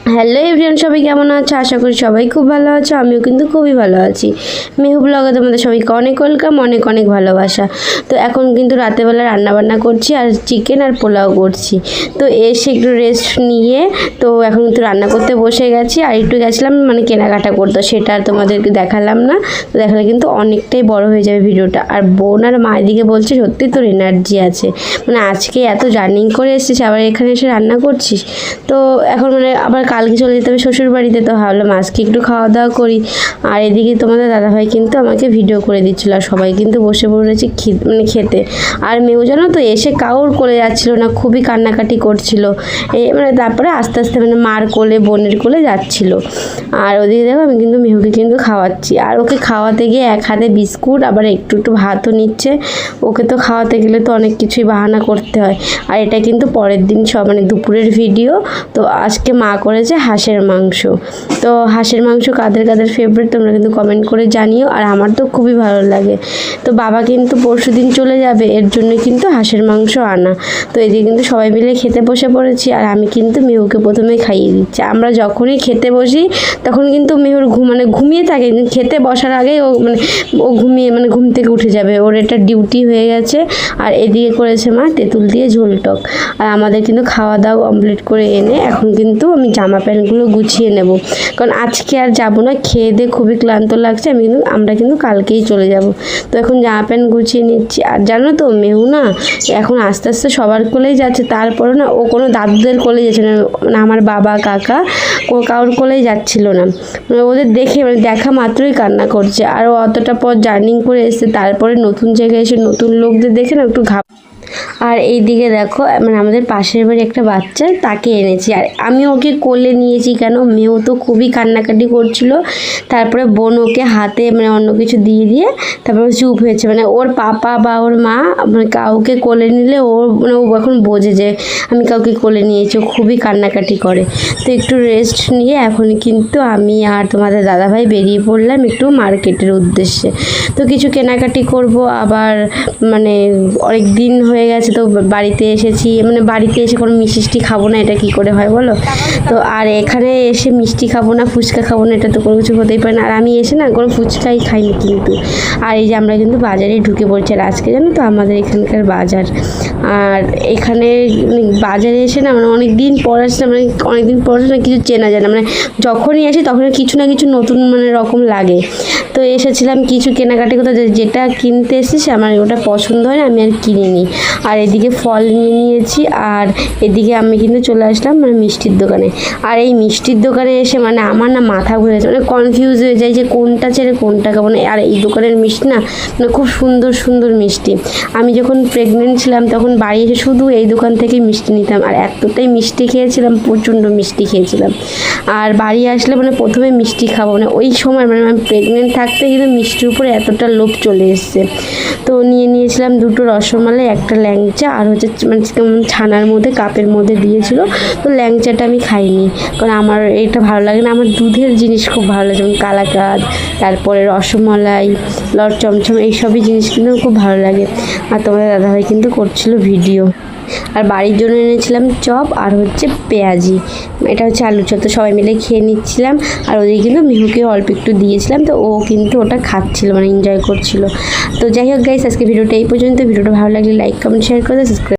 Hello everyone, সবাই কেমন আছো? আশা করি সবাই খুব ভালো আছো। আমিও কিন্তু খুবই ভালো আছি। মেহু ব্লগে তোমাদের সবাইকে অনেক ওয়েলকাম, অনেক অনেক ভালোবাসা। তো এখন কিন্তু রাতেরবেলা রান্নাবান্না করছি, আর চিকেন আর পোলাও করছি। তো এসে একটু রেস্ট নিয়ে তো এখন কিন্তু রান্না করতে বসে গেছি। আর একটু গেছিলাম মানে কেনাকাটা করতে, সেটা আর তোমাদেরকে দেখালাম না। তো দেখালে কিন্তু অনেকটাই বড় হয়ে যাবে ভিডিওটা। আর বোন আর মা এদিকে বলছে সত্যি তোর এনার্জি আছে, মানে আজকে এত জার্নিং করে এসেছিস, আবার এখানে এসে রান্না করছিস। তো এখন মানে আবার কালকে চলে যেতে হবে শ্বশুর বাড়িতে, তো ভাবলাম আজকে একটু খাওয়া দাওয়া করি। আর এদিকে তোমাদের দাদাভাই কিন্তু আমাকে ভিডিও করে দিচ্ছিলো, আর সবাই কিন্তু বসে পড়েছে মানে খেতে। আর মেয়েও জানো তো এসে কাউর কোলে যাচ্ছিলো না, খুবই কান্নাকাটি করছিল। মানে তারপরে আস্তে আস্তে মানে মার কোলে বোনের কোলে যাচ্ছিলো। আর ওদিকে দেখো আমি কিন্তু মেহুকে কিন্তু খাওয়াচ্ছি, আর ওকে খাওয়াতে গিয়ে এক হাতে বিস্কুট আবার একটু একটু ভাতও নিচ্ছে। ওকে তো খাওয়াতে গেলে তো অনেক কিছুই বাহানা করতে হয়। আর এটা কিন্তু পরের দিন সব মানে দুপুরের ভিডিও। তো আজকে মা করেছে হাঁসের মাংস। তো হাঁসের মাংস কাদের কাদের ফেভারিট তোমরা কিন্তু কমেন্ট করে জানিও, আর আমার তো খুবই ভালো লাগে। তো বাবা কিন্তু পরশুদিন চলে যাবে, এর জন্য কিন্তু হাঁসের মাংস আনা। তো এদিকে কিন্তু সবাই মিলে খেতে বসে পড়েছি, আর আমি কিন্তু মেহুকে প্রথমে খাইয়ে দিচ্ছি। আমরা যখনই খেতে বসি তখন কিন্তু মেহুর মানে ঘুমিয়ে থাকে, খেতে বসার আগেই ও ঘুমিয়ে মানে ঘুম থেকে উঠে যাবে, ওর এটা ডিউটি হয়ে গেছে। আর এদিকে করেছে মা তেঁতুল দিয়ে ঝোল টক। আর আমাদের কিন্তু খাওয়া দাওয়া কমপ্লিট করে এনে এখন কিন্তু আমি জামা প্যান্টগুলো গুছিয়ে নেব, কারণ আজকে আর যাবো না, খেয়ে দিয়ে খুবই ক্লান্ত লাগছে। আমরা কিন্তু কালকেই চলে যাব। তো এখন জামা প্যান্ট গুছিয়ে নিচ্ছি। আর জানো তো মেহু না এখন আস্তে আস্তে সবার কোলেই যাচ্ছে, তারপরে না ও কোনো দাদুদের কোলে যাচ্ছে না, মানে আমার বাবা কাকা কারোর কোলেই যাচ্ছিল না। মানে ওদের দেখে মানে দেখা মাত্রই কান্না করছে। আর ও অতটা পর জার্নিং করে এসছে, তারপরে নতুন জায়গায় এসে নতুন লোকদের দেখে না একটু আর এই দিকে দেখো মানে আমাদের পাশের বাড়ি একটা বাচ্চা, তাকে এনেছি। আর আমি ওকে কোলে নিয়েছি কেন, মেয়েও তো খুবই কান্নাকাটি করছিল। তারপরে বোন ওকে হাতে মানে অন্য কিছু দিয়ে দিয়ে তারপরে চুপ হয়েছে। মানে ওর পাপা বা ওর মা মানে কাউকে কোলে নিলে ও মানে ও এখন বোঝে যে আমি কাউকে কোলে নিয়েছি, ও খুবই কান্নাকাটি করে। তো একটু রেস্ট নিয়ে এখন কিন্তু আমি আর তোমাদের দাদাভাই বেরিয়ে পড়লাম একটু মার্কেটের উদ্দেশ্যে। তো কিছু কেনাকাটি করব, আবার মানে অনেক দিন হয়ে গেছে তো বাড়িতে এসেছি, মানে বাড়িতে এসে কোনো মিষ্টি খাবো না, এটা কি করে হয় বলো? তো আর এখানে এসে মিষ্টি খাবো না, ফুচকা খাবো না, এটা তো কোনো কিছু হতেই পারে না। আর আমি এসে না কোনো ফুচকাই খাইনি কিন্তু। আর এই যে আমরা কিন্তু বাজারে ঢুকে পড়ছি, আর আজকে জানো তো আমাদের এখানকার বাজার। আর এখানে বাজারে এসে না মানে অনেক দিন পর আসছে, মানে অনেক দিন পর না কিছু চেনা যায় না, মানে যখনই আসি তখনই কিছু না কিছু নতুন মানে রকম লাগে। তো এসেছিলাম কিছু কেনাকাটি করতে, যেটা কিনতে এসেছি আমার ওটা পছন্দ হয় না, আমি আর কিনিনি। আর এদিকে ফল নিয়ে নিয়েছি, আর এদিকে আমি কিন্তু চলে আসলাম মানে মিষ্টির দোকানে। আর এই মিষ্টির দোকানে এসে মানে আমার না মাথা ঘুরে যাচ্ছে, মানে কনফিউজ হয়ে যায় যে কোনটা ছেড়ে কোনটা খাবো না। আর এই দোকানের মিষ্টি না মানে খুব সুন্দর সুন্দর মিষ্টি। আমি যখন প্রেগনেন্ট ছিলাম তখন বাড়ি এসে শুধু এই দোকান থেকেই মিষ্টি নিতাম, আর এতটাই মিষ্টি খেয়েছিলাম, প্রচণ্ড মিষ্টি খেয়েছিলাম। আর বাড়ি আসলে মানে প্রথমে মিষ্টি খাবো, মানে ওই সময় মানে আমি প্রেগনেন্ট থাকতে কিন্তু মিষ্টির উপরে এতটা লোভ চলে এসছে। তো নিয়েছিলাম দুটো রসমালাই, একটা ল্যাংচা, আর হচ্ছে মানে কেমন ছানার মধ্যে কাপের মধ্যে দিয়েছিল। তো ল্যাংচাটা আমি খাইনি, কারণ আমার এটা ভালো লাগে না। আমার দুধের জিনিস খুব ভালো লাগে, যেমন কালাকাঁদ, তারপরে রসমালাই, লট চমচম, এইসবই জিনিস কিন্তু খুব ভালো লাগে। আর তোমাদের দাদাভাই কিন্তু করছিল ভিডিও। আর বাড়ির জন্য এনেছিলাম চপ আর হচ্ছে পেঁয়াজি, এটা হচ্ছে আলু চপ। তো সবাই মিলে খেয়ে নিচ্ছিলাম, আর ওদিকে কিন্তু মিহুকে অল্প একটু দিয়েছিলাম, তো ও কিন্তু ওটা খাচ্ছিল মানে এনজয় করছিল। তো যাই হোক গাইস, আজকে ভিডিওটা এই পর্যন্ত। ভিডিওটা ভালো লাগলে লাইক কমেন্ট শেয়ার করে সাবস্ক্রাইব।